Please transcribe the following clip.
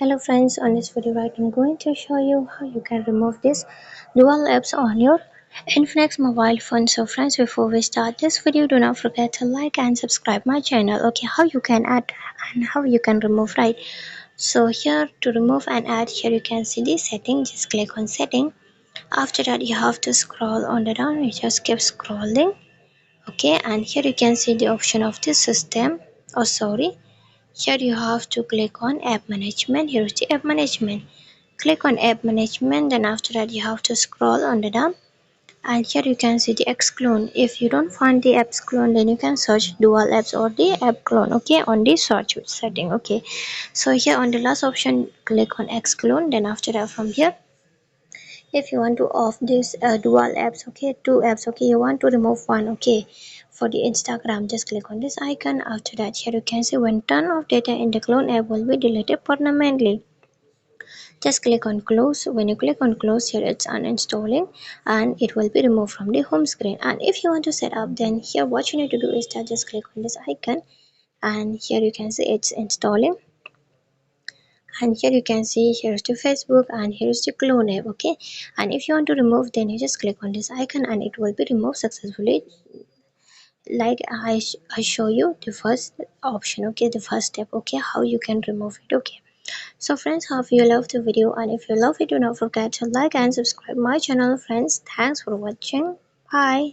Hello friends, on this video right I'm going to show you how you can remove this dual apps on your infinix mobile phone. So friends, before we start this video, do not forget to like and subscribe my channel. Okay, how you can add and how you can remove, right? So here to remove and add, here you can see the setting. Just click on setting. After that you have to scroll on the down. You just keep scrolling. Okay, and here you can see the option of the system. Oh sorry, here you have to click on app management. Here is the app management. Click on app management, then after that you have to scroll on the down, and here you can see the X clone. If you don't find the apps clone, then you can search dual apps or the app clone, okay, on the search setting. Okay, so here on the last option click on X clone, then after that from here, if you want to off this dual apps, okay, two apps, okay, you want to remove one, okay, for the Instagram, just click on this icon. After that here you can see when turn off data in the clone app will be deleted permanently. Just click on close. When you click on close, here it's uninstalling and it will be removed from the home screen. And if you want to set up, then here what you need to do is that just click on this icon, and here you can see it's installing, and here you can see here's the Facebook and here's the clone app. Okay, and if you want to remove, then you just click on this icon and it will be removed successfully, like I show you the first option, okay, the first step, okay, how you can remove it. Okay, so friends, hope you love the video, and if you love it, do not forget to like and subscribe my channel. Friends, thanks for watching. Bye.